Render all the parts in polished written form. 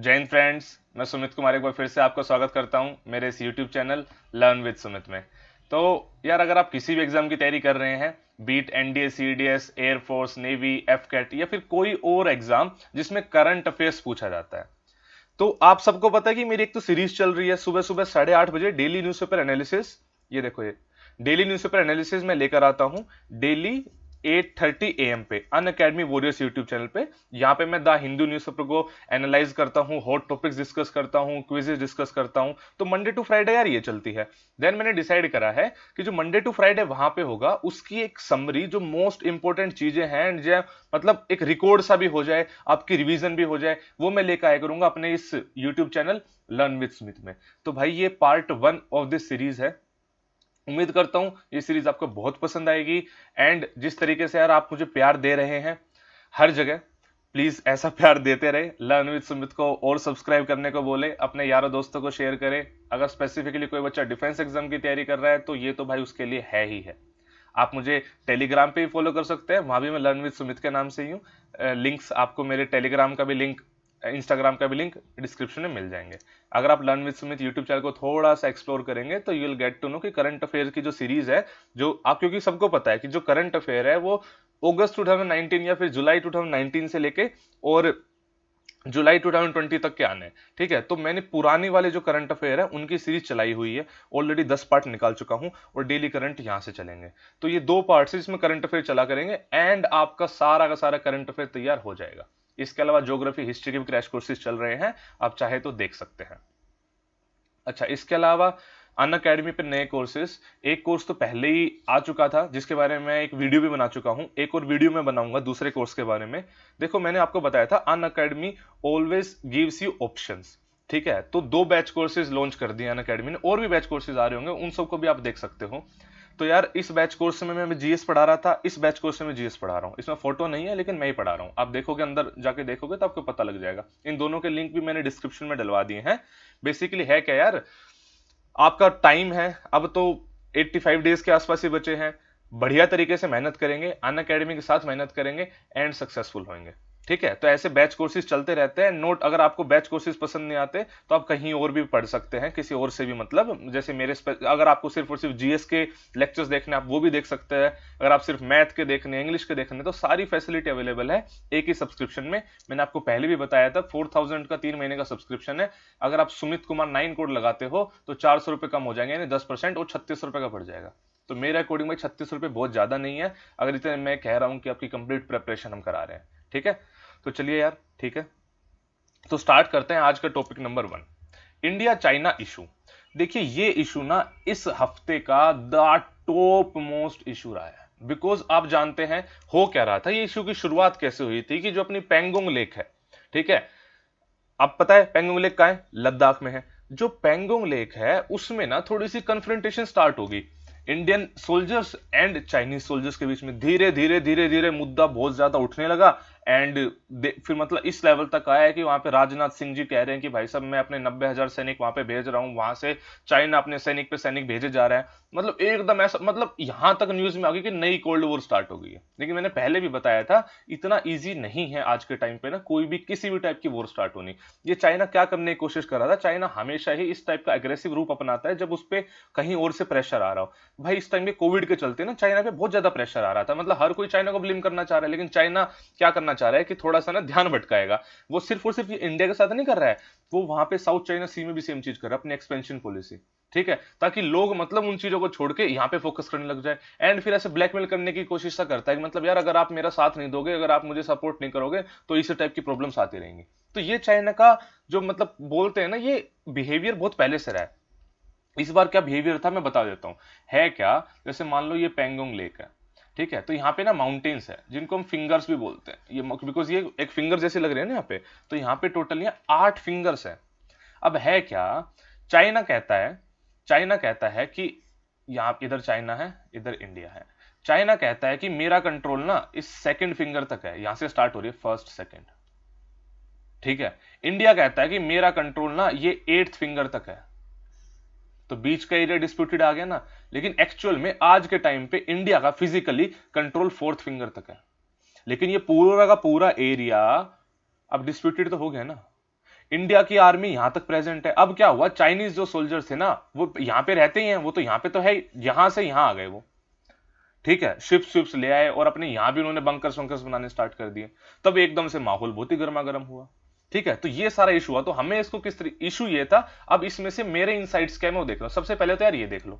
जय हिंद फ्रेंड्स, मैं सुमित कुमार एक बार फिर से आपका स्वागत करता हूं मेरे इस YouTube channel learn with Sumit में। तो यार, अगर आप किसी भी एग्जाम की तैयारी कर रहे हैं, beat NDA, CDS, air force, navy, AFCAT या फिर कोई और एग्जाम जिसमें करंट अफेयर्स पूछा जाता है, तो आप सबको पता है कि मेरी एक तो सीरीज चल रही है सुबह सुबह 8:30 बजे, डेली न्यूज़पेपर एनालिसिस। ये देखो, ये डेली न्यूज़पेपर एनालिसिस मैं लेकर आता हूं डेली 8:30 AM पे अन अकेडमी वॉरियर्स यूट्यूब चैनल पे। यहाँ पे मैं द हिंदू न्यूज़पेपर को एनालाइज करता हूँ, हॉट टॉपिक्स डिस्कस करता हूँ, क्विजेस डिस्कस करता हूँ। तो मंडे टू फ्राइडे यार ये चलती है। देन मैंने डिसाइड करा है कि जो मंडे टू फ्राइडे वहां पे होगा उसकी एक समरी, जो मोस्ट इंपॉर्टेंट चीजें हैं, जो मतलब एक रिकॉर्ड सा भी हो जाए, आपकी रिवीजन भी हो जाए, वो मैं लेकर आया करूंगा अपने इस YouTube channel learn with Smith में। तो भाई, ये पार्ट 1 ऑफ दिस सीरीज है। उम्मीद करता हूं ये सीरीज आपको बहुत पसंद आएगी। एंड जिस तरीके से यार आप मुझे प्यार दे रहे हैं हर जगह, प्लीज ऐसा प्यार देते रहे। लर्न विद सुमित को और सब्सक्राइब करने को बोले, अपने यारों दोस्तों को शेयर करें। अगर स्पेसिफिकली कोई बच्चा डिफेंस एग्जाम की तैयारी कर रहा है तो ये तो भाई उसके लिए है ही है। आप मुझे टेलीग्राम पे भी फॉलो कर सकते हैं, वहां भी मैं लर्न विद सुमित के नाम से ही हूँ। लिंक्स आपको मेरे टेलीग्राम का भी लिंक, इंस्टाग्राम का भी लिंक डिस्क्रिप्शन में मिल जाएंगे। अगर आप learn with Sumit YouTube channel को थोड़ा सा एक्सप्लोर करेंगे तो you will get to know कि करंट अफेयर की जो सीरीज है, जो आप, क्योंकि सबको पता है कि जो करंट अफेयर है वो अगस्त 2019 या फिर जुलाई 2019 से लेके और जुलाई 2020 तक के आने हैं। ठीक है, तो मैंने पुरानी वाले जो करंट अफेयर है उनकी सीरीज चलाई हुई है, ऑलरेडी 10 पार्ट निकाल चुका हूं और डेली करंट यहां से चलेंगे। तो ये 2 पार्ट है जिसमें करंट अफेयर चला करेंगे एंड आपका सारा का सारा करंट अफेयर तैयार हो जाएगा। इसके अलावा ज्योग्राफी, हिस्ट्री के भी क्रैश कोर्सेज चल रहे हैं, आप चाहे तो देख सकते हैं। अच्छा, इसके अलावा अन अकेडमी पे नए कोर्सेज, एक कोर्स तो पहले ही आ चुका था जिसके बारे में मैं एक वीडियो भी बना चुका हूं, एक और वीडियो मैं बनाऊंगा दूसरे कोर्स के बारे में। देखो, मैंने आपको बताया था an academy always gives you options. ठीक है, तो 2 बैच कोर्सेज लॉन्च कर दिए अन अकेडमी ने, और भी बैच कोर्सेज आ रहे होंगे, उन सबको भी आप देख सकते हो। तो यार, इस बैच कोर्स में मैं जीएस पढ़ा रहा था, इस बैच कोर्स में मैं जीएस पढ़ा रहा हूँ। इसमें फोटो नहीं है लेकिन मैं ही पढ़ा रहा हूँ, आप देखोगे, अंदर जाके देखोगे तो आपको पता लग जाएगा। इन दोनों के लिंक भी मैंने डिस्क्रिप्शन में डलवा दिए हैं। बेसिकली है क्या यार, आपका टाइम है अब तो 85 डेज के आसपास ही बचे हैं। बढ़िया तरीके से मेहनत करेंगे, अन अकेडमी के साथ मेहनत करेंगे एंड सक्सेसफुल होंगे। ठीक है, तो ऐसे बैच कोर्सेज चलते रहते हैं। नोट, अगर आपको बैच कोर्सेज पसंद नहीं आते तो आप कहीं और भी पढ़ सकते हैं, किसी और से भी, मतलब जैसे मेरे अगर आपको सिर्फ और सिर्फ जीएस के लेक्चर्स देखने, आप वो भी देख सकते हैं। अगर आप सिर्फ मैथ के देखने, इंग्लिश के देखने, तो सारी फैसिलिटी अवेलेबल है एक ही सब्सक्रिप्शन में। मैंने आपको पहले भी बताया था, 4000 का 3 महीने का सब्सक्रिप्शन है। अगर आप सुमित कुमार 9 कोड लगाते हो तो 400 रुपए कम हो जाएंगे, यानी 10%, और 36 रुपए का पड़ जाएगा। तो मेरे अकॉर्डिंग भाई 36 रुपए बहुत ज्यादा नहीं है, अगर इतने मैं कह रहा हूं कि आपकी कंप्लीट प्रिपरेशन हम करा रहे हैं। ठीक है, तो चलिए यार, ठीक है, तो स्टार्ट करते हैं आज का topic number 1, India China issue. देखिए, ये इशू ना इस हफ्ते का द टॉप मोस्ट इशू रहा है, बिकॉज आप जानते हैं हो क्या रहा था। ये इशू की शुरुआत कैसे हुई थी कि जो अपनी पेंगोंग लेक है, ठीक है, आप पता है पेंगोंग लेक कहाँ है, लद्दाख में है। जो पेंगोंग लेक है उसमें ना थोड़ी सी कन्फ्रंटेशन स्टार्ट होगी Indian soldiers and Chinese soldiers के बीच में। धीरे धीरे धीरे धीरे मुद्दा बहुत ज्यादा उठने लगा एंड फिर मतलब इस लेवल तक आया है कि वहां पे राजनाथ सिंह जी कह रहे हैं कि भाई साहब, मैं अपने 90,000 सैनिक वहां पे भेज रहा हूं, वहां से चाइना अपने सैनिक पे सैनिक भेजे जा रहा है। मतलब एकदम ऐसा, मतलब यहां तक न्यूज में आ गई कि नई कोल्ड वॉर स्टार्ट हो गई है। लेकिन मैंने पहले भी बताया था, इतना ईजी नहीं है आज के टाइम पे ना कोई भी किसी भी टाइप की वॉर स्टार्ट होनी। ये चाइना क्या करने की कोशिश कर रहा था, चाइना हमेशा ही इस टाइप का एग्रेसिव रूप अपनाता है जब उस पर कहीं और से प्रेशर आ रहा हो। भाई, इस टाइम पे कोविड के चलते ना चाइना पे बहुत ज्यादा प्रेशर आ रहा था, मतलब हर कोई चाइना को ब्लेम करना चाह रहा है, लेकिन चाइना क्या करना चाह रहा है कि थोड़ा सा ना ध्यान भटकाएगा। वो सिर्फ और सिर्फ इंडिया के साथ नहीं कर रहा है, वो वहां पे साउथ चाइना सी में भी सेम चीज कर रहा है, अपनी एक्सपेंशन पॉलिसी। ठीक है, ताकि लोग मतलब उन चीजों को छोड़ के यहाँ पे फोकस करने लग जाए। एंड फिर ऐसे ब्लैकमेल करने की कोशिश सा करता है कि मतलब यार, अगर आप मेरा साथ नहीं दोगे, अगर आप मुझे सपोर्ट नहीं करोगे तो इस टाइप की प्रॉब्लम्स आती रहेंगी। तो ये चाइना का जो मतलब बोलते हैं ना, ये बिहेवियर बहुत पहले से रहा है। इस बार क्या बिहेवियर था मैं बता देता हूं। है क्या, जैसे मान लो ये पेंगोंग लेक है, ठीक है, तो यहाँ पे ना माउंटेन्स है जिनको हम फिंगर्स भी बोलते हैं, ये बिकॉज ये एक फिंगर जैसे लग रहे हैं ना यहाँ पे। तो यहाँ पे टोटल यहाँ 8 फिंगर्स है। अब है क्या, चाइना कहता है, चाइना कहता है कि यहाँ इधर चाइना है, इधर इंडिया है। चाइना कहता है कि मेरा कंट्रोल ना इस सेकंड फिंगर तक है, यहां से स्टार्ट हो रही है फर्स्ट सेकंड। ठीक है, इंडिया कहता है कि मेरा कंट्रोल ना ये 8th फिंगर तक है। तो बीच का एरिया डिस्प्यूटेड आ गया ना। लेकिन एक्चुअल में आज के टाइम पे इंडिया का फिजिकली कंट्रोल 4th फिंगर तक है, लेकिन ये पूरा का पूरा एरिया अब डिस्प्यूटेड तो हो गया ना। इंडिया की आर्मी यहां तक प्रेजेंट है। अब क्या हुआ, चाइनीज जो सोल्जर्स थे ना वो यहां पे रहते ही हैं, वो तो यहां पे तो है, यहां से यहां आ गए वो, ठीक है, शिप्स शिप्स ले आए और अपने यहां भी उन्होंने बंकर्स वंकर्स बनाने स्टार्ट कर दिए। तब एकदम से माहौल बहुत ही गर्मा गर्म हुआ। ठीक है, तो ये सारा इशू हुआ। तो हमें इसको किस तरीके, इशू ये था। अब इसमें से मेरे इनसाइट्स क्या है मैं वो देख रहा हूं। सबसे पहले तो यार ये देख लो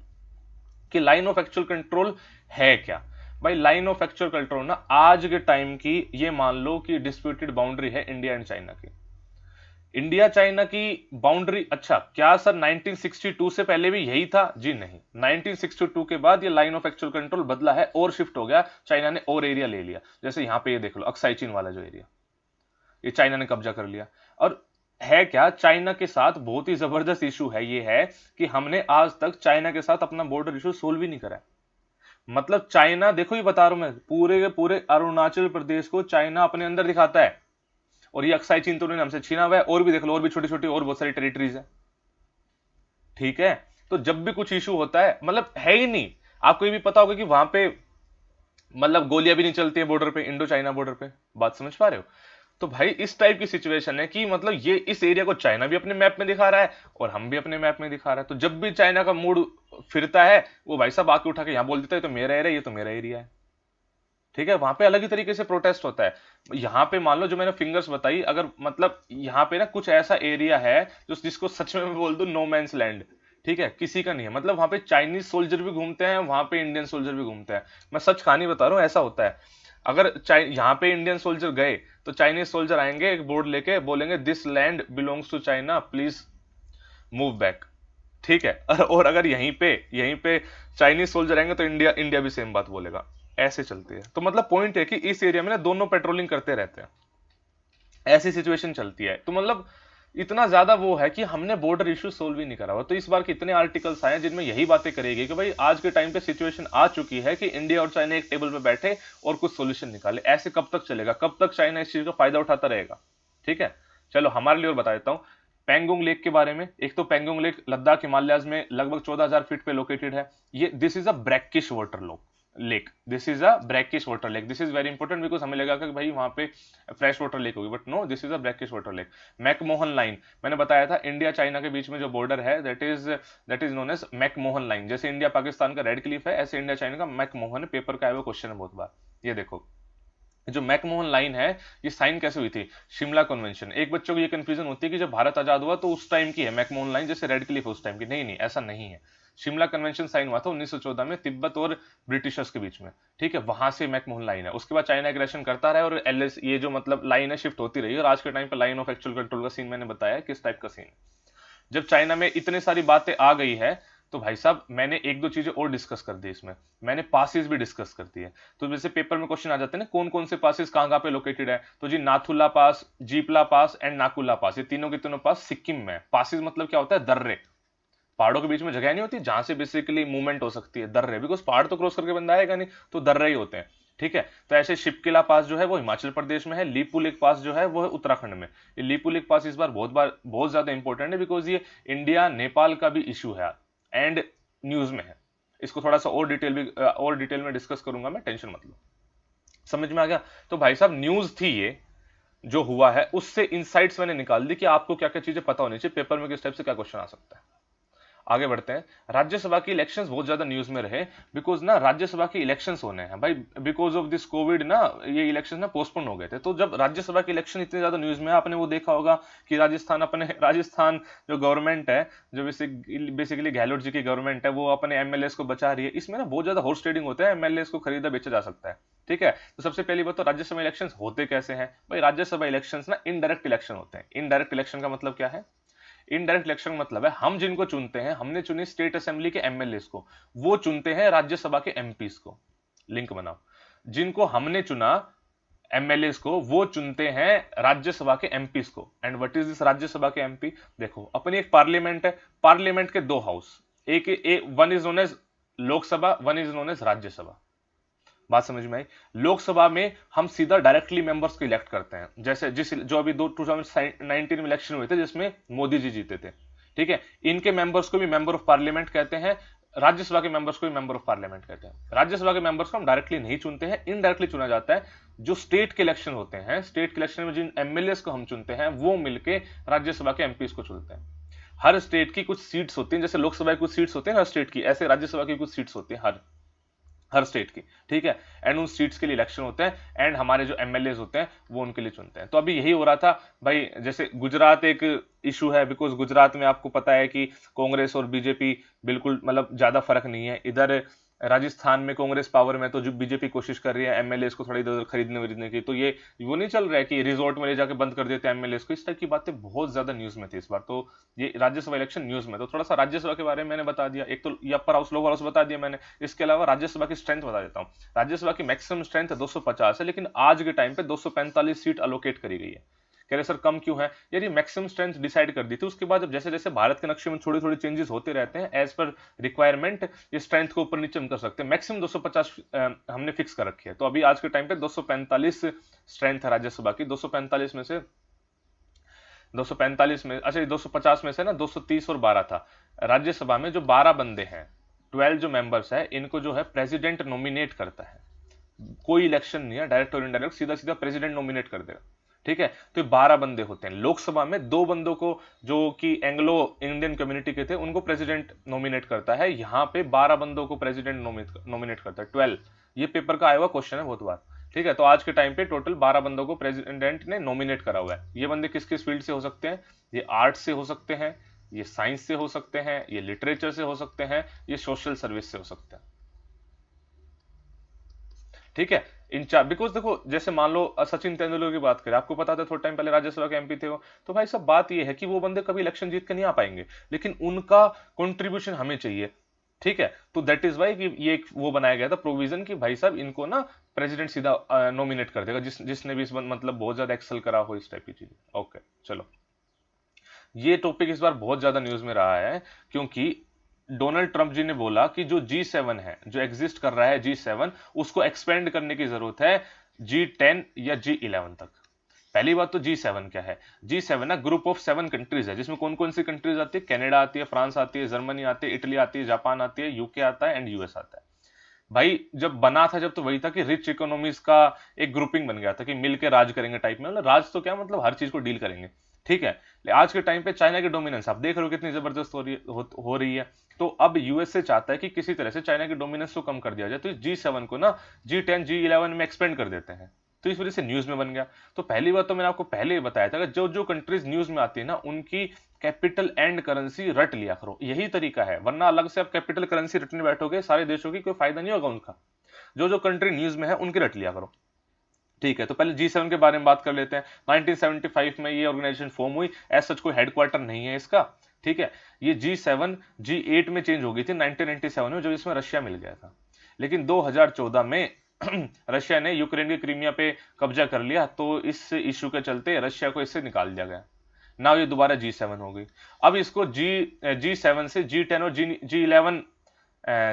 कि लाइन ऑफ एक्चुअल कंट्रोल है क्या। भाई लाइन ऑफ एक्चुअल कंट्रोल ना आज के टाइम की, ये मान लो कि डिस्प्यूटेड बाउंड्री है इंडिया एंड चाइना की। इंडिया चाइना की बाउंड्री, अच्छा क्या सर 1962 से पहले भी यही था? जी नहीं, 1962 के बाद ये लाइन ऑफ एक्चुअल कंट्रोल बदला है और शिफ्ट हो गया, चाइना ने और एरिया ले लिया। जैसे यहां पे ये देख लो अक्साई चीन वाला जो एरिया, ये चाइना ने कब्जा कर लिया। और है क्या, चाइना के साथ बहुत ही जबरदस्त इशू है, ये है कि हमने आज तक चाइना के साथ अपना बॉर्डर इशू सोल्व ही नहीं करा। मतलब चाइना, देखो ये बता रहा हूं मैं, पूरे के पूरे अरुणाचल प्रदेश को चाइना अपने अंदर दिखाता है, और ये अक्साई चीन तो उन्होंने हमसे छीना हुआ है, और भी देख लो और भी छोटी छोटी और बहुत सारी टेरिटरीज है। ठीक है, तो जब भी कुछ इशू होता है, मतलब है ही नहीं। आपको ये भी पता होगा कि वहां पे मतलब गोलियां भी नहीं चलती है बॉर्डर पे, इंडो चाइना बॉर्डर पे। बात समझ पा रहे हो? तो भाई इस टाइप की सिचुएशन है कि मतलब ये इस एरिया को चाइना भी अपने मैप में दिखा रहा है और हम भी अपने मैप में दिखा रहा है। तो जब भी चाइना का मूड फिरता है, वो भाई साहब आके उठा के यहां बोल देता है तो मेरा एरिया, ये तो मेरा एरिया है। ठीक है, वहां पे अलग ही तरीके से प्रोटेस्ट होता है। यहां पे मान लो जो मैंने फिंगर्स बताई, अगर मतलब यहां पे ना कुछ ऐसा एरिया है जो जिसको सच में मैं बोल दूं नो मैंस लैंड, ठीक है, किसी का नहीं है। मतलब वहां पे चाइनीज सोल्जर भी घूमते हैं, वहां पे इंडियन सोल्जर भी घूमते हैं। मैं सच कहानी बता रहा हूँ, ऐसा होता है। अगर यहाँ पे इंडियन सोल्जर गए तो चाइनीज सोल्जर आएंगे एक बोर्ड लेके, बोलेंगे this land belongs to China, please move back. ठीक है, और अगर यहीं पे चाइनीज सोल्जर आएंगे तो इंडिया इंडिया भी सेम बात बोलेगा। ऐसे चलती है। तो मतलब पॉइंट है कि इस एरिया में ना दोनों पेट्रोलिंग करते रहते हैं, ऐसी सिचुएशन चलती है। तो मतलब इतना ज्यादा वो है कि हमने बॉर्डर इशू सोल्व ही नहीं करा हुआ। तो इस बार कितने आर्टिकल्स आए जिनमें यही बातें करेगी कि भाई आज के टाइम पे सिचुएशन आ चुकी है कि इंडिया और चाइना एक टेबल पे बैठे और कुछ सोल्यूशन निकाले। ऐसे कब तक चलेगा, कब तक चाइना इस चीज का फायदा उठाता रहेगा? ठीक है, चलो हमारे लिए और बता देता हूं पेंगोंग लेक के बारे में। एक तो पेंगोंग लेक लद्दाख हिमालयाज में लगभग 14,000 फीट पे लोकेटेड है। ये this is a brackish water lake, this is a brackish water lake. This is very important because हमें लगा कि भाई वहां पे फ्रेश वाटर लेक होगी, but no, this is a brackish water lake. McMahon line, मैंने बताया था इंडिया चाइना के बीच में जो बॉर्डर है that is known as McMahon line. जैसे इंडिया पाकिस्तान का रेड क्लिफ है, ऐसे इंडिया चाइना का मैकमोहन, पेपर का है वो, क्वेश्चन है बहुत बार। ये देखो जो मैकमोहन लाइन है, ये साइन कैसे हुई थी? शिमला कन्वेंशन। एक बच्चों को ये कंफ्यूजन होती है कि जब भारत आजाद हुआ तो उस टाइम की है मैकमोहन लाइन, जैसे रेड क्लिफ उस टाइम की। नहीं नहीं, ऐसा नहीं है। शिमला कन्वेंशन साइन हुआ था 1914 में तिब्बत और ब्रिटिशर्स के बीच में। ठीक है, वहां से मैकमोहन लाइन है। उसके बाद चाइना एग्रेशन करता रहा और एलएस ये जो मतलब लाइन है शिफ्ट होती रही, और आज के टाइम पर लाइन ऑफ एक्चुअल कंट्रोल का सीन मैंने बताया किस टाइप का सीन। जब चाइना में इतने सारी बातें आ गई है तो भाई साहब मैंने एक दो चीजें और डिस्कस कर दी इसमें। मैंने पासिस भी डिस्कस कर दिए। तो जैसे पेपर में क्वेश्चन आ जाते हैं ना कौन कौन से पासिस कहां कहां पे लोकेटेड है, तो जी नाथुला पास, जीपला पास एंड नाकुला पास, ये तीनों के तीनों पास सिक्किम में। पासिस मतलब क्या होता है? दर्रे। पहाड़ों के बीच में जगह नहीं होती जहां से बेसिकली मूवमेंट हो सकती है, दर्रे। बिकॉज पहाड़ तो क्रॉस करके बंदा आएगा नहीं, तो दर्रे ही होते हैं। ठीक है, तो ऐसे शिपकिला पास जो है वो हिमाचल प्रदेश में है, लीपुलेक पास जो है वो है उत्तराखंड में। ये लीपुलेक पास इस बार बहुत ज्यादा इंपॉर्टेंट है बिकॉज ये इंडिया नेपाल का भी इशू है एंड न्यूज में है। इसको थोड़ा सा और डिटेल में डिस्कस करूंगा मैं, टेंशन मत लो। समझ में आ गया? तो भाई साहब न्यूज थी ये जो हुआ है, उससे इंसाइट्स मैंने निकाल दी कि आपको क्या क्या चीजें पता होनी चाहिए, पेपर में किस टाइप से क्या क्वेश्चन आ सकता है। आगे बढ़ते हैं। राज्यसभा की इलेक्शंस बहुत ज्यादा न्यूज में रहे बिकॉज ना राज्यसभा की इलेक्शंस होने हैं भाई, बिकॉज ऑफ दिस कोविड ना ये इलेक्शन ना पोस्टपोन हो गए थे। तो जब राज्यसभा की इलेक्शन इतने ज्यादा न्यूज में है, आपने वो देखा होगा कि राजस्थान जो गवर्नमेंट है, जो बेसिकली गहलोत जी की गवर्नमेंट है, वो अपने एमएलए को बचा रही है। इसमें ना बहुत ज्यादा हॉर्स ट्रेडिंग होता है, एमएलए को खरीदा बेचा जा सकता है। ठीक है, तो सबसे पहली बात तो राज्यसभा इलेक्शन होते कैसे हैं भाई? राज्यसभा इलेक्शन ना इनडायरेक्ट इलेक्शन होते हैं। इनडायरेक्ट इलेक्शन का मतलब क्या है? इनडायरेक्ट इलेक्शन मतलब है हम जिनको चुनते हैं, हमने चुनी स्टेट असेंबली के एमएलए को, वो चुनते हैं राज्यसभा के एमपीस को। लिंक बनाओ, जिनको हमने चुना एमएलए को, वो चुनते हैं राज्यसभा के एमपीस को। And what is this Rajya Sabha के एमपी? देखो अपनी एक पार्लियामेंट है, पार्लियामेंट के दो house, one is known as Lok Sabha, one is known as Rajya Sabha. बात समझ में आई? लोकसभा में हम सीधा डायरेक्टली मेंबर्स को इलेक्ट करते हैं, जैसे जो अभी 2019 में इलेक्शन हुए थे जिसमें मोदी जी जीते थे। ठीक है, इनके मेंबर्स को भी मेंबर ऑफ पार्लियामेंट कहते हैं। राज्यसभा के मेंबर्स को भी मेंबर ऑफ पार्लियामेंट कहते हैं। राज्यसभा के मेंबर्स को हम डायरेक्टली नहीं चुनते हैं, इनडायरेक्टली चुना जाता है। जो स्टेट के इलेक्शन होते हैं, स्टेट के इलेक्शन में जिन एमएलए को हम चुनते हैं वो मिलके राज्यसभा के एमपीज को चुनते हैं। हर स्टेट की कुछ सीट्स होती हैं, जैसे लोकसभा की कुछ सीट्स होती हैं हर स्टेट की, ऐसे राज्यसभा की कुछ सीट्स होती हैं हर हर स्टेट की, ठीक है। एंड उन सीट्स के लिए इलेक्शन होते हैं एंड हमारे जो एमएलए होते हैं वो उनके लिए चुनते हैं। तो अभी यही हो रहा था भाई, जैसे गुजरात एक इशू है, बिकॉज गुजरात में आपको पता है कि कांग्रेस और बीजेपी बिल्कुल मतलब ज्यादा फर्क नहीं है। इधर राजस्थान में कांग्रेस पावर में, तो जो बीजेपी कोशिश कर रही है एमएलए को थोड़ा इधर उधर खरीदने वरीदने की, तो ये वो नहीं चल रहा है कि रिजॉर्ट में ले जाके बंद कर देते हैं एमएलए को। इस टाइप की बातें बहुत ज्यादा न्यूज में थी इस बार, तो ये राज्यसभा इलेक्शन न्यूज में, तो थोड़ा सा राज्यसभा के बारे में मैंने बता दिया। एक तो ये अपर हाउस लोअर हाउस बता दिया मैंने, इसके अलावा राज्यसभा की स्ट्रेंथ बता देता हूँ। राज्यसभा की मैक्सिमम स्ट्रेंथ 250 है, लेकिन आज के टाइम पे 245 सीट अलोकेट करी गई है। कह रहे सर कम क्यों है यार, ये मैक्सिमम स्ट्रेंथ डिसाइड कर दी थी, उसके बाद जब जैसे जैसे भारत के नक्शे में थोड़ी थोड़ी चेंजेस होते रहते हैं, एज पर रिक्वायरमेंट ये स्ट्रेंथ को ऊपर नीचे हम कर सकते हैं। मैक्सिमम 250 हमने फिक्स कर रखी है, तो अभी आज के टाइम पे 245 स्ट्रेंथ है राज्यसभा की। 245 में से 245 में, अच्छा 250 में से ना 230 और 12 था। राज्यसभा में जो 12 बंदे हैं, 12 जो मेंबर्स है, इनको जो है प्रेसिडेंट नॉमिनेट करता है। कोई इलेक्शन नहीं है, डायरेक्ट और इनडायरेक्ट, सीधा सीधा प्रेसिडेंट नॉमिनेट कर देगा, ठीक है। तो 12 बंदे होते हैं। लोकसभा में 2 बंदों को, जो कि एंग्लो इंडियन कम्युनिटी के थे, उनको प्रेसिडेंट नॉमिनेट करता है। यहाँ पे 12 बंदों को प्रेसिडेंट नॉमिनेट करता है, 12। ये पेपर का आया हुआ क्वेश्चन है बहुत बार, ठीक है। तो आज के टाइम पे टोटल 12 बंदों को प्रेसिडेंट ने नॉमिनेट करा हुआ है। ये बंदे किस किस फील्ड से हो सकते हैं? ये आर्ट्स से हो सकते हैं, ये साइंस से हो सकते हैं, ये लिटरेचर से हो सकते हैं, ये सोशल सर्विस से हो सकते हैं, ठीक है। इन चार, बिकॉज देखो जैसे मान लो सचिन तेंदुलकर की बात करें, आपको पता था थोड़ा टाइम पहले राज्यसभा के एमपी थे वो, तो भाई सब बात ये है कि वो बंदे कभी इलेक्शन जीत के नहीं आ पाएंगे, लेकिन उनका कंट्रीब्यूशन हमें चाहिए, ठीक है। तो दैट इज वाई कि ये एक वो बनाया गया था प्रोविजन कि भाई साहब इनको ना प्रेसिडेंट सीधा नॉमिनेट कर देगा, जिसने भी इस मतलब बहुत ज्यादा एक्सेल करा हो इस टाइप की चीजें। ओके चलो, ये टॉपिक इस बार बहुत ज्यादा न्यूज में रहा है, क्योंकि डोनाल्ड ट्रंप जी ने बोला कि जो G7 है, जो एग्जिस्ट कर रहा है G7, उसको एक्सपेंड करने की जरूरत है G10 या G11 तक। पहली बात तो G7 क्या है? G7 ना ग्रुप ऑफ 7 कंट्रीज है, जिसमें कौन कौन सी कंट्रीज आती है? कनाडा आती है, फ्रांस आती है, जर्मनी आती है, इटली आती है, जापान आती है, यूके आता है एंड यूएस आता है। भाई जब बना था, जब तो वही था कि रिच इकोनॉमीज का एक ग्रुपिंग बन गया था कि मिलके राज करेंगे टाइप में, मतलब राज तो क्या मतलब हर चीज को डील करेंगे, ठीक है। आज के टाइम पे चाइना की डोमिनेंस आप देख रहे हो कितनी जबरदस्त हो रही है। तो अब यूएसए चाहता है कि किसी तरह से चाइना की डोमिनेंस को कम कर दिया जाए, तो G7 को ना G10 G11 में एक्सपेंड कर देते हैं, तो इस वजह से न्यूज में बन गया। तो पहली बात तो मैंने आपको पहले ही बताया था कि जो जो कंट्रीज न्यूज में आती है ना, उनकी कैपिटल एंड करेंसी रट लिया करो, यही तरीका है, वरना अलग से आप कैपिटल करेंसी रटने बैठोगे सारे देशों की, कोई फायदा नहीं होगा उनका। जो जो कंट्री न्यूज में है उनकी रट लिया करो, ठीक है। तो पहले G7 के बारे में बात कर लेते हैं। 1975 में ये ऑर्गेनाइजेशन फॉर्म हुई, ऐसा सच कोई हेडक्वार्टर नहीं है इसका, ठीक है। ये G7 G8 में चेंज हो गई थी 1997 में, जब इसमें रशिया मिल गया था। लेकिन 2014 में रशिया ने यूक्रेन के क्रीमिया पे कब्जा कर लिया, तो इस इश्यू के चलते रशिया को इससे निकाल दिया गया ना, ये दोबारा G7 हो गई। अब इसको G7 से G10 और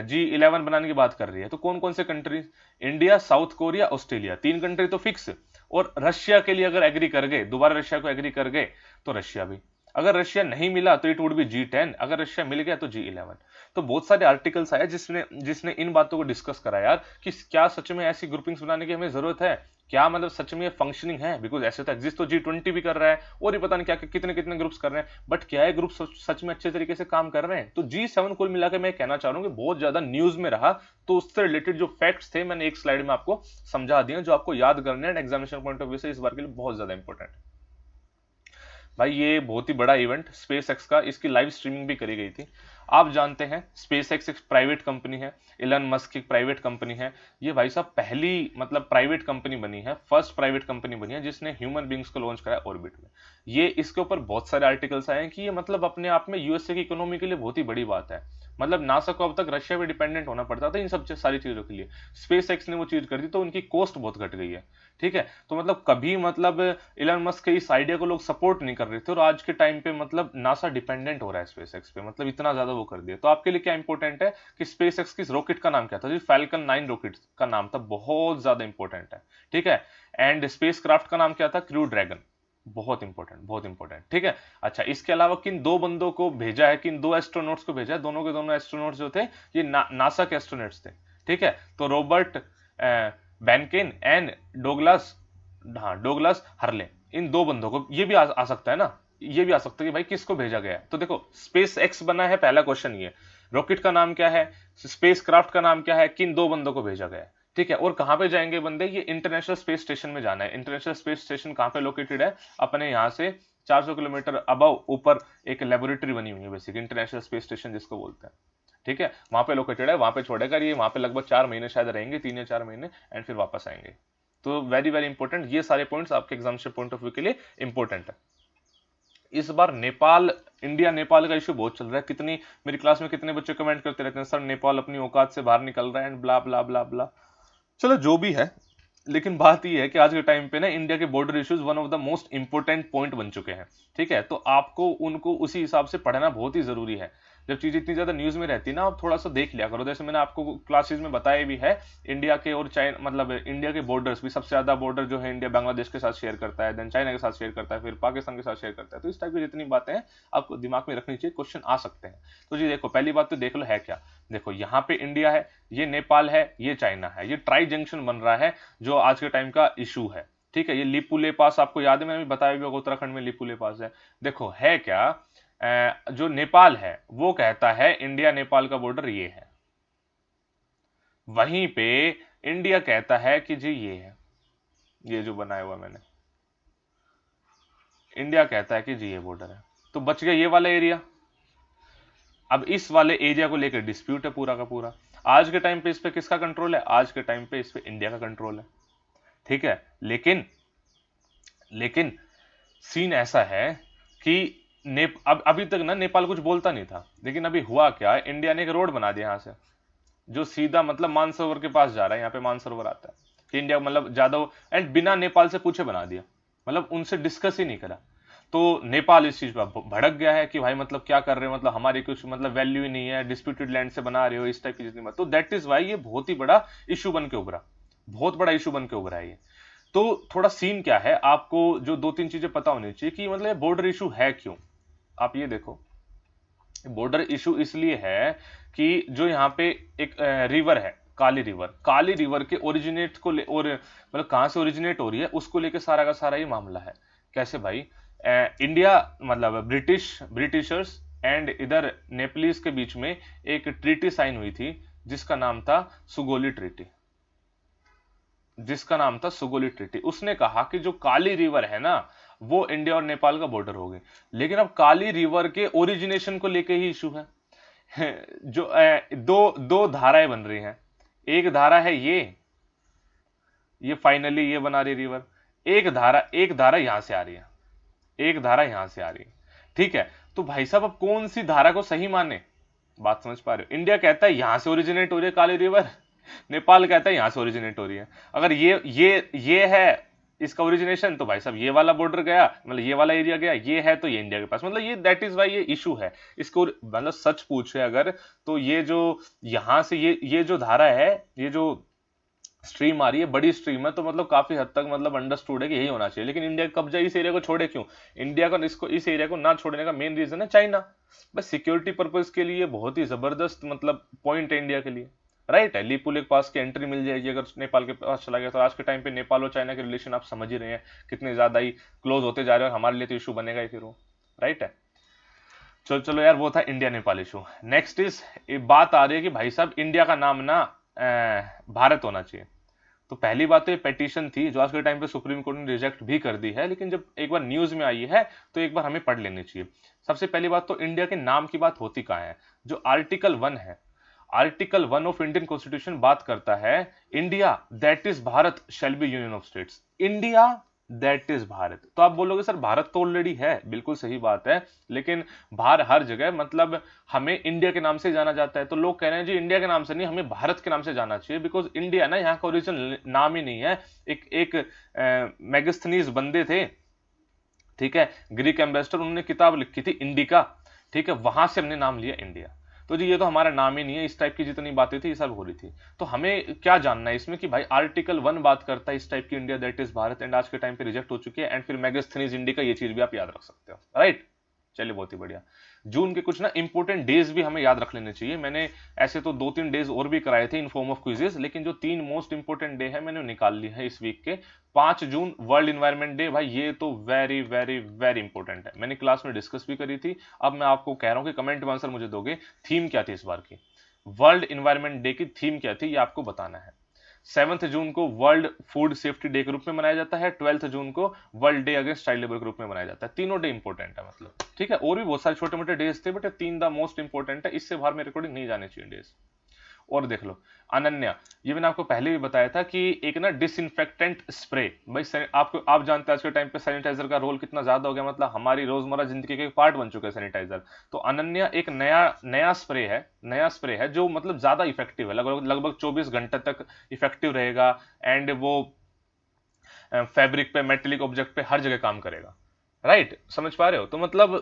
G11 बनाने की बात कर रही है। तो कौन कौन से country? India, south Korea, Australia, 3 country तो फिक्स। और रशिया के लिए अगर एग्री कर गए, दोबारा रशिया को एग्री कर गए, तो रशिया भी। अगर रशिया नहीं मिला तो इट वुड बी G10, अगर रशिया मिल गया तो G11। तो बहुत सारे आर्टिकल्स आए जिसने जिसने इन बातों को डिस्कस करा यार, कि क्या सच में ऐसी ग्रुपिंग्स बनाने की हमें जरूरत है, क्या मतलब सच में फंक्शनिंग है? बिकॉज ऐसे तो एग्जिस्ट तो G20 भी कर रहा है, और ये पता नहीं क्या कितने कितने ग्रुप्स कर रहे हैं, बट क्या है ग्रुप सच में अच्छे तरीके से काम कर रहे हैं? तो G7 कुल मिलाकर मैं कहना चाह रहा हूँ कि बहुत ज्यादा न्यूज में रहा। तो उससे रिलेटेड जो फैक्ट्स थे मैंने एक स्लाइड में आपको समझा दिए, जो आपको याद करने हैं एग्जामिनेशन पॉइंट ऑफ व्यू से इस बार के लिए बहुत ज्यादा इंपॉर्टेंट है। भाई ये बहुत ही बड़ा इवेंट स्पेस एक्स का, इसकी लाइव स्ट्रीमिंग भी करी गई थी। आप जानते हैं स्पेस एक्स एक प्राइवेट कंपनी है, इलन मस्क की प्राइवेट कंपनी है। ये भाई साहब पहली मतलब प्राइवेट कंपनी बनी है, फर्स्ट प्राइवेट कंपनी बनी है जिसने ह्यूमन बींग्स को लॉन्च करा ऑर्बिट में। ये इसके ऊपर बहुत सारे आर्टिकल्स आए हैं कि ये मतलब अपने आप में यूएसए की इकोनॉमी के लिए बहुत ही बड़ी बात है। मतलब नासा को अब तक रशिया पे डिपेंडेंट होना पड़ता था इन सब सारी चीजों के लिए, स्पेस एक्स ने वो चीज कर दी, तो उनकी कॉस्ट बहुत घट गई है, ठीक है। तो मतलब कभी मतलब इलन मस्क के इस आइडिया को लोग सपोर्ट नहीं कर रहे थे, और आज के टाइम पे मतलब नासा डिपेंडेंट हो रहा है स्पेस एक्स पे, मतलब इतना ज्यादा वो कर दिया। तो आपके लिए क्या इंपॉर्टेंट है कि स्पेस एक्स की रॉकेट का नाम क्या था? जी फैल्कन 9 रॉकेट का नाम था, बहुत ज्यादा इंपॉर्टेंट है, ठीक है। एंड स्पेस क्राफ्ट का नाम क्या था? क्रू ड्रैगन, बहुत इंपॉर्टेंट, बहुत इंपॉर्टेंट। ठीक है, अच्छा इसके अलावा किन दो बंदों को भेजा है, किन दो एस्ट्रोनॉट्स को भेजा है? दोनों के दोनों एस्ट्रोनॉट्स जो थे ये नासा के एस्ट्रोनॉट्स थे। ठीक है, तो रॉबर्ट बैनकेन एंड डोगलास, हाँ डोगलास हर्ले, इन दो बंदों को, ये भी आ सकता है ना, ये भी आ सकता है कि भाई किसको भेजा गया है। तो देखो स्पेस एक्स बना है, पहला क्वेश्चन ये, रॉकेट का नाम क्या है, स्पेस क्राफ्ट का नाम क्या है, किन दो बंदों को भेजा गया है। ठीक है, और कहां पे जाएंगे बंदे, ये इंटरनेशनल स्पेस स्टेशन में जाना है। इंटरनेशनल स्पेस स्टेशन कहां पे लोकेटेड है, अपने यहाँ से 400 किलोमीटर अबव ऊपर एक लेबोरेटरी बनी हुई है, बेसिक इंटरनेशनल स्पेस स्टेशन जिसको बोलते हैं। ठीक है, वहां पे लोकेटेड है, वहां पे छोड़ेगा ये, वहां पे लगभग 4 महीने शायद रहेंगे, 3 या 4 महीने, एंड फिर वापस आएंगे। तो वेरी वेरी इंपॉर्टेंट, ये सारे पॉइंट्स आपके एग्जाम से पॉइंट ऑफ व्यू के लिए इंपॉर्टेंट है। इस बार नेपाल, इंडिया नेपाल का इशू बहुत चल रहा है। कितनी, मेरी क्लास में कितने बच्चे कमेंट करते रहते हैं, सर नेपाल अपनी औकात से बाहर निकल रहा है एंड ब्ला ब्ला ब्ला ब्ला। चलो जो भी है, लेकिन बात यह है कि आज के टाइम पे ना इंडिया के border issues one of the most important point बन चुके हैं। ठीक है, तो आपको उनको उसी हिसाब से पढ़ना बहुत ही जरूरी है। जब चीज इतनी ज्यादा न्यूज में रहती है ना, आप थोड़ा सा देख लिया करो। जैसे मैंने आपको क्लासेस में बताया भी है, इंडिया के और चाइना, मतलब इंडिया के बॉर्डर्स भी, सबसे ज्यादा बॉर्डर जो है इंडिया बांग्लादेश के साथ शेयर करता है, देन चाइना के साथ शेयर करता है, फिर पाकिस्तान के साथ शेयर करता है। तो इस टाइप की जितनी बातें हैं आपको दिमाग में रखनी चाहिए, क्वेश्चन आ सकते हैं। तो जी देखो, पहली बात तो देख लो है क्या। देखो यहाँ पे इंडिया है, ये नेपाल है, ये चाइना है, ये ट्राई जंक्शन बन रहा है जो आज के टाइम का इशू है। ठीक है, ये लिपुले पास आपको याद है, मैंने भी बताया भी होगा, उत्तराखंड में लिपुले पास है। देखो है क्या, जो नेपाल है वो कहता है इंडिया नेपाल का बॉर्डर ये है, वहीं पे इंडिया कहता है कि जी ये है, ये जो बनाया हुआ मैंने, इंडिया कहता है कि जी ये बॉर्डर है। तो बच गया ये वाला एरिया। अब इस वाले एरिया को लेकर डिस्प्यूट है पूरा का पूरा। आज के टाइम पे इस पे किसका कंट्रोल है, आज के टाइम पे इस पे इंडिया का कंट्रोल है। ठीक है, लेकिन लेकिन सीन ऐसा है कि अब अभी तक ना नेपाल कुछ बोलता नहीं था, लेकिन अभी हुआ क्या, इंडिया ने एक रोड बना दिया यहां से, जो सीधा मतलब मानसरोवर के पास जा रहा है। यहाँ पे मानसरोवर आता है कि इंडिया, मतलब जादव, एंड बिना नेपाल से पूछे बना दिया, मतलब उनसे डिस्कस ही नहीं करा। तो नेपाल इस चीज पर भड़क गया है कि भाई मतलब क्या कर रहे हो, मतलब हमारी कुछ मतलब वैल्यू ही नहीं है, डिस्प्यूटेड लैंड से बना रहे हो, इस टाइप की जितनी बात। तो दैट इज वाई ये बहुत ही बड़ा इशू बन के उभरा, बहुत बड़ा इशू बन के उभरा है ये। तो थोड़ा सीन क्या है, आपको जो दो तीन चीजें पता होनी चाहिए कि मतलब बॉर्डर इशू है क्यों। आप ये देखो, बॉर्डर इशू इसलिए है कि जो यहाँ पे एक रिवर है, काली रिवर, काली रिवर के ओरिजिनेट को ले, और मतलब कहां से ओरिजिनेट हो रही है उसको लेके सारा का सारा ये मामला है। कैसे भाई, इंडिया मतलब ब्रिटिशर्स एंड इधर नेपलीज के बीच में एक ट्रीटी साइन हुई थी जिसका नाम था सुगोली ट्रीटी, जिसका नाम था सुगोली ट्रीटी। उसने कहा कि जो काली रिवर है ना, वो इंडिया और नेपाल का बॉर्डर होगी। लेकिन अब काली रिवर के ओरिजिनेशन को लेके ही इशू है। जो दो दो धाराएं बन रही हैं, एक धारा है ये फाइनली ये बना रही रिवर, एक धारा यहां से आ रही है, एक धारा यहां से आ रही है। ठीक है, तो भाई साहब अब कौन सी धारा को सही माने, बात समझ पा रहे हो। इंडिया कहता है यहां से ओरिजिनेट हो रही है काली रिवर, नेपाल कहता है यहां से ओरिजिनेट हो रही है। अगर ये है इसका ओरिजिनेशन, तो भाई साहब ये वाला बॉर्डर गया, मतलब ये वाला एरिया गया, ये है तो ये इंडिया के पास, मतलब ये दैट इज वाई ये इशू है। इसको मतलब सच पूछे अगर, तो ये जो यहां से ये जो धारा है, ये जो स्ट्रीम आ रही है, बड़ी स्ट्रीम है, तो मतलब काफी हद तक मतलब अंडरस्टूड है कि यही होना चाहिए। लेकिन इंडिया का कब्जा इस एरिया को छोड़े क्यों, इंडिया का इसको इस एरिया को ना छोड़ने का मेन रीजन है चाइना। बस सिक्योरिटी पर्पज के लिए बहुत ही जबरदस्त मतलब पॉइंट है इंडिया के लिए, राइट है। लिपुलेक पास की एंट्री मिल जाएगी अगर नेपाल के पास चला गया तो। आज के टाइम पे नेपाल और चाइना के रिलेशन आप समझ ही रहे हैं कितने ज्यादा ही क्लोज होते जा रहे हैं, हमारे लिए तो इशू बनेगा ही फिर वो, राइट है। चलो चलो यार, वो था India Nepal issue. Next is, बात आ रही है कि भाई साहब इंडिया का नाम ना भारत होना चाहिए। तो पहली बात तो ये पेटिशन थी जो आज के टाइम पे सुप्रीम कोर्ट ने रिजेक्ट भी कर दी है, लेकिन जब एक बार न्यूज में आई है तो एक बार हमें पढ़ लेनी चाहिए। सबसे पहली बात तो इंडिया के नाम की बात होती कहाँ है, जो आर्टिकल 1 है, आर्टिकल 1 ऑफ इंडियन कॉन्स्टिट्यूशन बात करता है India that is Bharat shall be union of states, India that is Bharat. तो आप बोलोगे सर भारत तो ऑलरेडी है, बिल्कुल सही बात है, लेकिन बाहर हर जगह मतलब हमें इंडिया के नाम से जाना जाता है। तो लोग कह रहे हैं जी इंडिया के नाम से नहीं, हमें भारत के नाम से जाना चाहिए, बिकॉज इंडिया ना यहाँ का ओरिजिनल नाम ही नहीं है। एक मैगस्थनीज बंदे थे, ठीक है, ग्रीक एम्बेसडर, उन्होंने किताब लिखी थी इंडिका, ठीक है, वहां से हमने नाम लिया इंडिया। तो जी ये तो हमारा नाम ही नहीं है, इस टाइप की जितनी बातें थी ये सब हो रही थी। तो हमें क्या जानना है इसमें कि भाई आर्टिकल 1 बात करता है इस टाइप की, India that is Bharat, and आज के टाइम पे रिजेक्ट हो चुकी है, एंड फिर मेगास्थनीज इंडिका, ये चीज भी आप याद रख सकते हो, राइट। चलिए बहुत ही बढ़िया। जून के कुछ ना इंपॉर्टेंट डेज भी हमें याद रख लेने चाहिए। मैंने ऐसे तो 2-3 डेज और भी कराए थे इन फॉर्म ऑफ क्विजेस, लेकिन जो 3 मोस्ट इंपॉर्टेंट डे है मैंने निकाल ली है इस वीक के। 5 जून वर्ल्ड इन्वायरमेंट डे, भाई ये तो वेरी वेरी वेरी इंपॉर्टेंट है, मैंने क्लास में डिस्कस भी करी थी। अब मैं आपको कह रहा हूं कि कमेंट में आंसर मुझे दोगे, थीम क्या थी इस बार की, वर्ल्ड इन्वायरमेंट डे की थीम क्या थी, ये आपको बताना है। 7 जून को वर्ल्ड फूड सेफ्टी डे के रूप में मनाया जाता है, 12 जून को world day against child labour के रूप में मनाया जाता है। तीनों डे इंपॉर्टेंट है मतलब, ठीक है, और भी बहुत सारे छोटे मोटे डेज थे, बट 3 द मोस्ट इंपॉर्टेंट है, इससे बाहर में रिकॉर्डिंग नहीं जाने चाहिए डेज। और देख लो अनन्या, ये मैंने आपको पहले भी बताया था कि एक ना डिसइंफेक्टेंट स्प्रे, भाई आपको आप जानते हैं आज के टाइम पे सैनिटाइजर का रोल कितना ज्यादा हो गया, मतलब हमारी रोजमर्रा जिंदगी के पार्ट बन चुका है सैनिटाइजर। तो अनन्या एक नया नया स्प्रे है जो मतलब ज्यादा इफेक्टिव है, लगभग लगभग 24 घंटे तक इफेक्टिव रहेगा, एंड वो फैब्रिक पे, मेटेलिक ऑब्जेक्ट पे हर जगह काम करेगा, राइट, समझ पा रहे हो। तो मतलब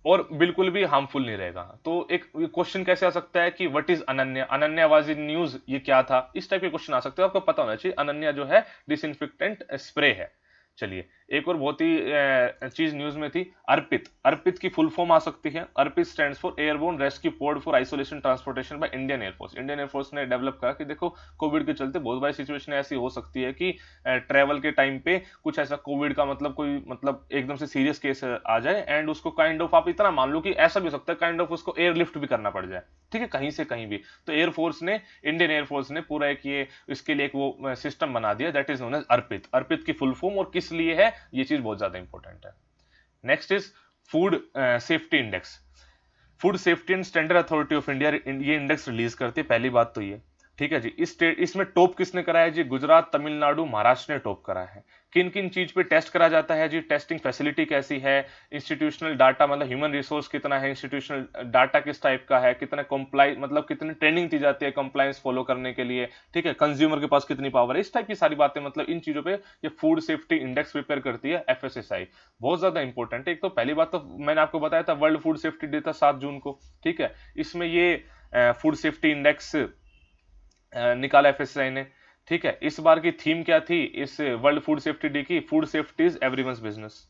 और बिल्कुल भी हार्मफुल नहीं रहेगा। तो एक क्वेश्चन कैसे आ सकता है कि what is Ananya, Ananya was in news, ये क्या था, इस टाइप के क्वेश्चन आ सकते हैं, आपको पता होना चाहिए अनन्या जो है डिसइंफेक्टेंट स्प्रे है। चलिए एक और बहुत ही चीज न्यूज में थी, अर्पित, अर्पित की फुल फॉर्म आ सकती है, ARPIT stands for airborne rescue pod for isolation transportation by Indian air force. Indian air force ने डेवलप करा कि देखो कोविड के चलते बहुत बारी सिचुएशन ऐसी हो सकती है कि ट्रेवल के टाइम पे कुछ ऐसा कोविड का मतलब कोई मतलब एकदम से सीरियस केस आ जाए, एंड उसको काइंड ऑफ आप इतना मान लो कि ऐसा भी हो सकता है काइंड ऑफ उसको एयरलिफ्ट भी करना पड़ जाए, ठीक है, कहीं से कहीं भी। तो एयरफोर्स ने, इंडियन एयरफोर्स ने पूरा एक ये इसके लिए एक वो सिस्टम बना दिया, दैट इज नोन एज अर्पित। अर्पित की फुल फॉर्म और किस लिए है, ये चीज बहुत ज्यादा इंपॉर्टेंट है। Next is food safety index. Food safety and standard authority of India ये इंडेक्स रिलीज करती है, पहली बात तो ये, ठीक है जी। इस स्टेट इसमें टॉप किसने करा है जी, गुजरात, तमिलनाडु, महाराष्ट्र ने टॉप करा है। किन किन चीज पे टेस्ट करा जाता है जी, टेस्टिंग फैसिलिटी कैसी है, इंस्टीट्यूशनल डाटा मतलब ह्यूमन रिसोर्स कितना है, इंस्टीट्यूशनल डाटा किस टाइप का है, कितना कंप्लाई मतलब कितनी ट्रेनिंग दी जाती है कंप्लायंस फॉलो करने के लिए, ठीक है, कंज्यूमर के पास कितनी पावर है, इस टाइप की सारी बातें, मतलब इन चीजों पे ये फूड सेफ्टी इंडेक्स प्रिपेयर करती है एफएसएसआई। बहुत ज्यादा इंपॉर्टेंट है। एक तो पहली बात तो मैंने आपको बताया था वर्ल्ड फूड सेफ्टी डे था 7 जून को, ठीक है, इसमें ये फूड सेफ्टी इंडेक्स निकाला एफएसआई ने, ठीक है। इस बार की थीम क्या थी इस वर्ल्ड फूड सेफ्टी डे की, food safety is everyone's business,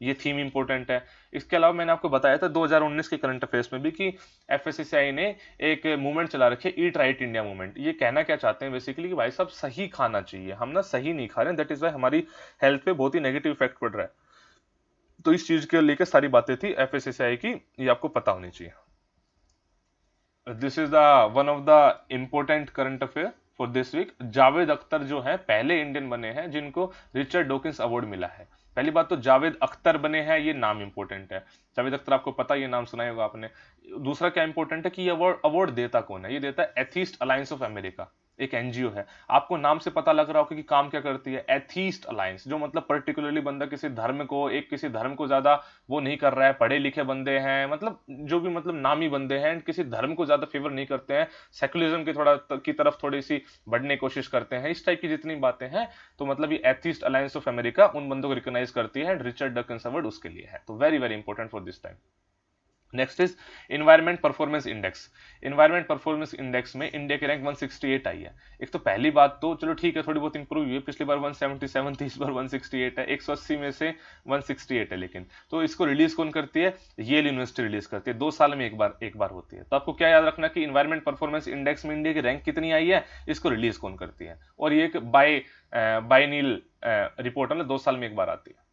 ये थीम इंपॉर्टेंट है। इसके अलावा मैंने आपको बताया था 2019 के करंट अफेयर्स में भी कि एफएससीआई ने एक मूवमेंट चला रखी है, ईट राइट इंडिया मूवमेंट। ये कहना क्या चाहते हैं बेसिकली कि भाई साहब सही खाना चाहिए, हम ना सही नहीं खा रहे हैं, दैट इज वाई हमारी हेल्थ पे बहुत ही नेगेटिव इफेक्ट पड़ रहा है। तो इस चीज के लेकर सारी बातें थी एफएससीआई की, ये आपको पता होनी चाहिए। This is the one of the important current affair for this week. Javed Akhtar जो है पहले इंडियन बने हैं जिनको रिचर्ड डॉकिंस अवार्ड मिला है। पहली बात तो जावेद अख्तर बने हैं, ये नाम इंपॉर्टेंट है, जावेद अख्तर आपको पता, ये नाम सुना होगा आपने। दूसरा क्या इंपॉर्टेंट है कि ये अवार्ड अवार्ड देता कौन है, ये देता है एथीस्ट अलायंस ऑफ अमेरिका, एक एनजीओ है। आपको नाम से पता लग रहा होगा कि काम क्या करती है, एथीस्ट अलायंस, जो मतलब पर्टिकुलरली बंदा किसी धर्म को, एक किसी धर्म को ज्यादा वो नहीं कर रहा है, पढ़े लिखे बंदे हैं, मतलब जो भी मतलब नामी बंदे हैं, किसी धर्म को ज्यादा फेवर नहीं करते हैं, सेकुलरिज्म की थोड़ा की तरफ थोड़ी सी बढ़ने की कोशिश करते हैं, इस टाइप की जितनी बातें हैं, तो मतलब ये एथीस्ट अलायंस ऑफ अमेरिका उन बंदों को रिकॉग्नाइज करती है, रिचर्ड डकिंस अवार्ड उसके लिए है। तो very very important for this time. Next is environment performance index. Environment performance index में इंडिया की रैंक 168 आई है। एक तो पहली बात तो चलो ठीक है, थोड़ी बहुत इंप्रूव हुई है, पिछली बार 177 थी, इस बार 168 है, 180 में से 168 है। लेकिन तो इसको रिलीज कौन करती है, येल यूनिवर्सिटी रिलीज करती है, 2 साल में एक बार होती है। तो आपको क्या याद रखना कि इन्वायरमेंट परफॉर्मेंस इंडेक्स में इंडिया की रैंक कितनी आई है, इसको रिलीज कौन करती है, और ये एक बायनील रिपोर्ट है, 2 साल में एक बार आती है,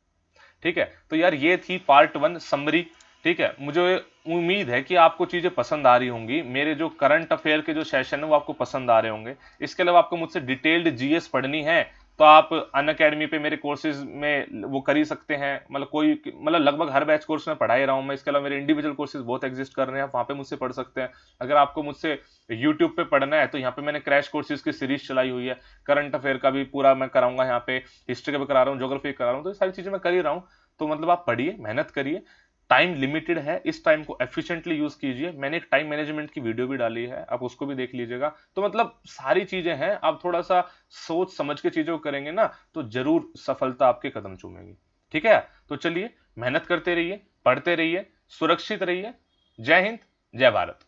ठीक है। तो यार ये थी पार्ट 1 समरी, ठीक है। मुझे उम्मीद है कि आपको चीजें पसंद आ रही होंगी, मेरे जो करंट अफेयर के जो सेशन है वो आपको पसंद आ रहे होंगे। इसके अलावा आपको मुझसे डिटेल्ड जीएस पढ़नी है तो आप अनअकैडमी पे मेरे कोर्सेज में वो कर ही सकते हैं, मतलब कोई मतलब लगभग हर बैच कोर्स में पढ़ा ही रहा हूं मैं। इसके अलावा मेरे इंडिविजुअल कोर्सेज बहुत एग्जिस्ट कर रहे हैं, आप वहां पे मुझसे पढ़ सकते हैं। अगर आपको मुझसे यूट्यूब पे पढ़ना है तो यहाँ पे मैंने क्रैश कोर्सेज की सीरीज चलाई हुई है, करंट अफेयर का भी पूरा मैं कराऊंगा, यहाँ पे हिस्ट्री का भी करा रहा हूँ, ज्योग्राफी करा रहा हूँ, तो ये सारी चीजें मैं कर ही रहा हूँ। तो मतलब आप पढ़िए, मेहनत करिए, टाइम लिमिटेड है, इस टाइम को एफिशिएंटली यूज कीजिए। मैंने एक टाइम मैनेजमेंट की वीडियो भी डाली है, आप उसको भी देख लीजिएगा। तो मतलब सारी चीजें हैं, आप थोड़ा सा सोच समझ के चीजों को करेंगे ना तो जरूर सफलता आपके कदम चूमेगी, ठीक है। तो चलिए मेहनत करते रहिए, पढ़ते रहिए, सुरक्षित रहिए। जय हिंद, जय भारत।